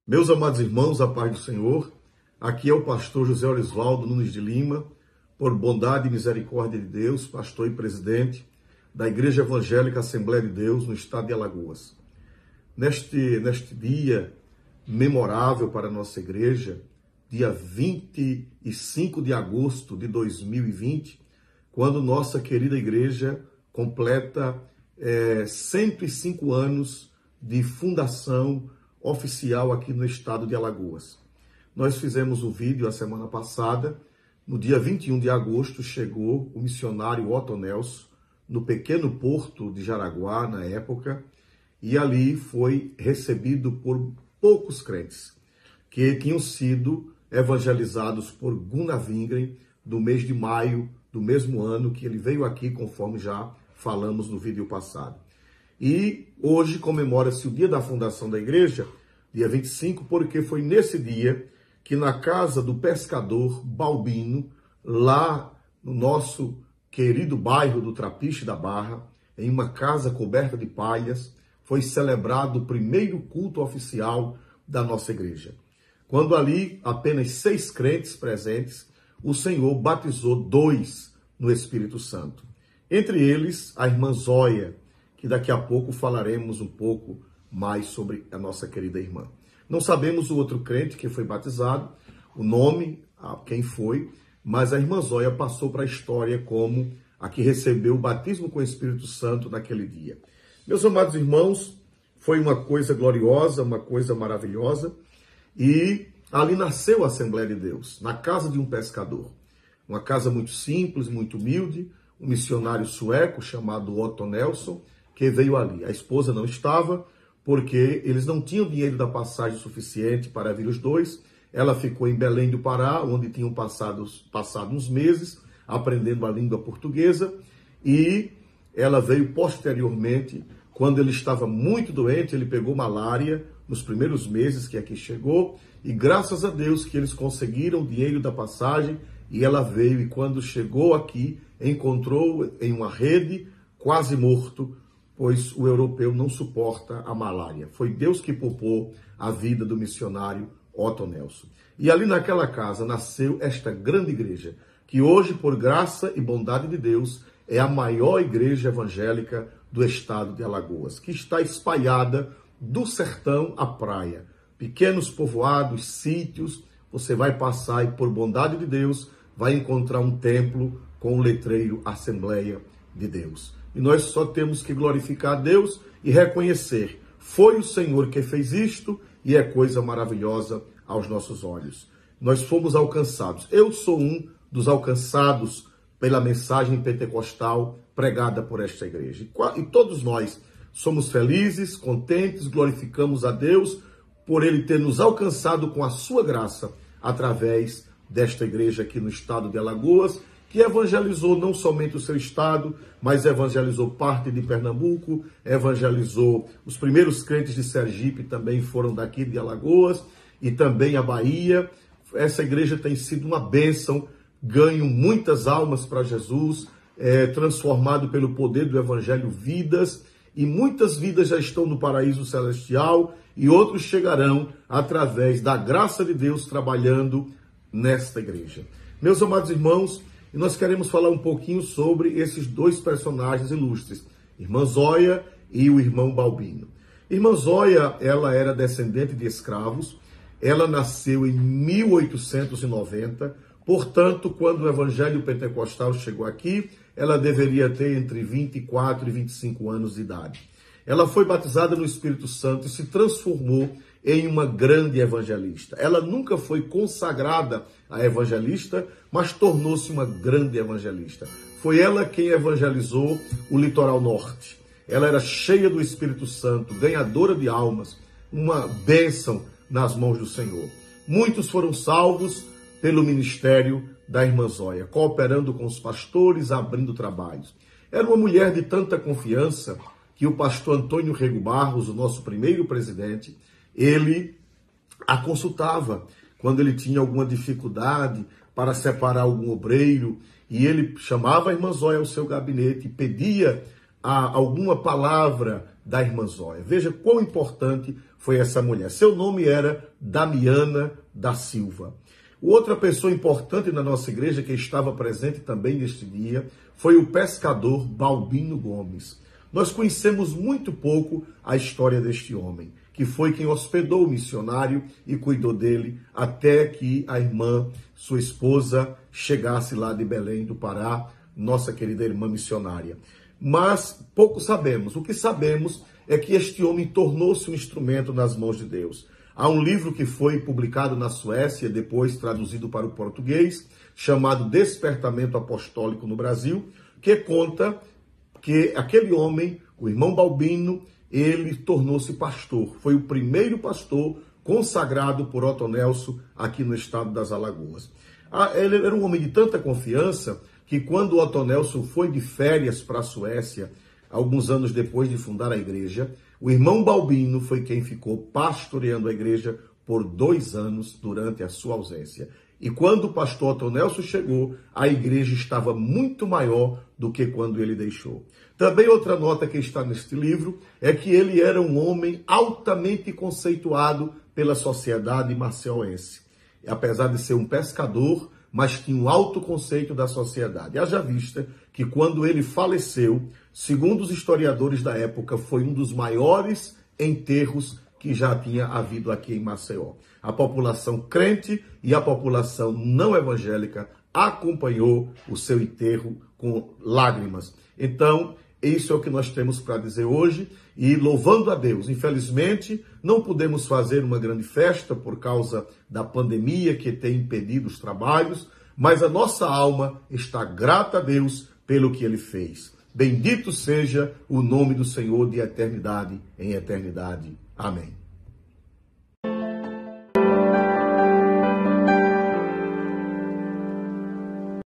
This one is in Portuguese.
Meus amados irmãos, a paz do Senhor, aqui é o pastor José Orisvaldo Nunes de Lima, por bondade e misericórdia de Deus, pastor e presidente da Igreja Evangélica Assembleia de Deus no estado de Alagoas. Neste dia memorável para a nossa igreja, dia 25 de agosto de 2020, quando nossa querida igreja completa 105 anos de fundação oficial aqui no estado de Alagoas. Nós fizemos um vídeo a semana passada, no dia 21 de agosto chegou o missionário Otto Nelson no pequeno porto de Jaraguá, na época, e ali foi recebido por poucos crentes que tinham sido evangelizados por Gunnar Wingren no mês de maio do mesmo ano que ele veio aqui, conforme já falamos no vídeo passado. E hoje comemora-se o dia da fundação da igreja, dia 25, porque foi nesse dia que na casa do pescador Balbino, lá no nosso querido bairro do Trapiche da Barra, em uma casa coberta de palhas, foi celebrado o primeiro culto oficial da nossa igreja. Quando ali apenas 6 crentes presentes, o Senhor batizou 2 no Espírito Santo. Entre eles, a irmã Zóia, que daqui a pouco falaremos um pouco mais sobre a nossa querida irmã. Não sabemos o outro crente que foi batizado, o nome, quem foi, mas a irmã Zóia passou para a história como a que recebeu o batismo com o Espírito Santo naquele dia. Meus amados irmãos, foi uma coisa gloriosa, uma coisa maravilhosa, e ali nasceu a Assembleia de Deus, na casa de um pescador. Uma casa muito simples, muito humilde, um missionário sueco chamado Otto Nelson, que veio ali. A esposa não estava, porque eles não tinham dinheiro da passagem suficiente para vir os 2. Ela ficou em Belém do Pará, onde tinham passado uns meses, aprendendo a língua portuguesa, e ela veio posteriormente, quando ele estava muito doente, ele pegou malária nos primeiros meses que aqui chegou, e graças a Deus que eles conseguiram o dinheiro da passagem, e ela veio, e quando chegou aqui, encontrou em uma rede, quase morto, pois o europeu não suporta a malária. Foi Deus que poupou a vida do missionário Otto Nelson. E ali naquela casa nasceu esta grande igreja, que hoje, por graça e bondade de Deus, é a maior igreja evangélica do estado de Alagoas, que está espalhada do sertão à praia. Pequenos povoados, sítios, você vai passar e, por bondade de Deus, vai encontrar um templo com o letreiro Assembleia de Deus. E nós só temos que glorificar a Deus e reconhecer, foi o Senhor que fez isto e é coisa maravilhosa aos nossos olhos. Nós fomos alcançados. Eu sou um dos alcançados pela mensagem pentecostal pregada por esta igreja. E todos nós somos felizes, contentes, glorificamos a Deus por Ele ter nos alcançado com a sua graça através desta igreja aqui no estado de Alagoas, que evangelizou não somente o seu estado, mas evangelizou parte de Pernambuco, evangelizou os primeiros crentes de Sergipe, também foram daqui de Alagoas, e também a Bahia. Essa igreja tem sido uma bênção, ganho muitas almas para Jesus, transformado pelo poder do evangelho vidas, e muitas vidas já estão no paraíso celestial, e outros chegarão através da graça de Deus trabalhando nesta igreja. Meus amados irmãos, e nós queremos falar um pouquinho sobre esses 2 personagens ilustres, Irmã Zóia e o irmão Balbino. Irmã Zóia, ela era descendente de escravos, ela nasceu em 1890, portanto, quando o evangelho pentecostal chegou aqui, ela deveria ter entre 24 e 25 anos de idade. Ela foi batizada no Espírito Santo e se transformou em uma grande evangelista. Ela nunca foi consagrada a evangelista, mas tornou-se uma grande evangelista. Foi ela quem evangelizou o litoral norte. Ela era cheia do Espírito Santo, ganhadora de almas, uma bênção nas mãos do Senhor. Muitos foram salvos pelo ministério da irmã Zóia, cooperando com os pastores, abrindo trabalhos. Era uma mulher de tanta confiança que o pastor Antônio Rego Barros, o nosso primeiro presidente, ele a consultava quando ele tinha alguma dificuldade para separar algum obreiro, e ele chamava a irmã Zóia ao seu gabinete e pedia alguma palavra da irmã Zóia. Veja quão importante foi essa mulher. Seu nome era Damiana da Silva. Outra pessoa importante na nossa igreja que estava presente também neste dia foi o pescador Balbino Gomes. Nós conhecemos muito pouco a história deste homem, que foi quem hospedou o missionário e cuidou dele até que a irmã, sua esposa, chegasse lá de Belém do Pará, nossa querida irmã missionária. Mas pouco sabemos. O que sabemos é que este homem tornou-se um instrumento nas mãos de Deus. Há um livro que foi publicado na Suécia, depois traduzido para o português, chamado Despertamento Apostólico no Brasil, que conta que aquele homem, o irmão Balbino, ele tornou-se pastor. Foi o primeiro pastor consagrado por Otto Nelson aqui no estado das Alagoas. Ele era um homem de tanta confiança que quando Otto Nelson foi de férias para a Suécia, alguns anos depois de fundar a igreja, o irmão Balbino foi quem ficou pastoreando a igreja por 2 anos durante a sua ausência. E quando o pastor Otto Nelson chegou, a igreja estava muito maior do que quando ele deixou. Também outra nota que está neste livro é que ele era um homem altamente conceituado pela sociedade maceiense. Apesar de ser um pescador, mas tinha um alto conceito da sociedade. Haja vista que quando ele faleceu, segundo os historiadores da época, foi um dos maiores enterros que já tinha havido aqui em Maceió. A população crente e a população não evangélica acompanhou o seu enterro com lágrimas. Então, isso é o que nós temos para dizer hoje e louvando a Deus. Infelizmente, não pudemos fazer uma grande festa por causa da pandemia que tem impedido os trabalhos, mas a nossa alma está grata a Deus pelo que Ele fez. Bendito seja o nome do Senhor de eternidade em eternidade. Amém.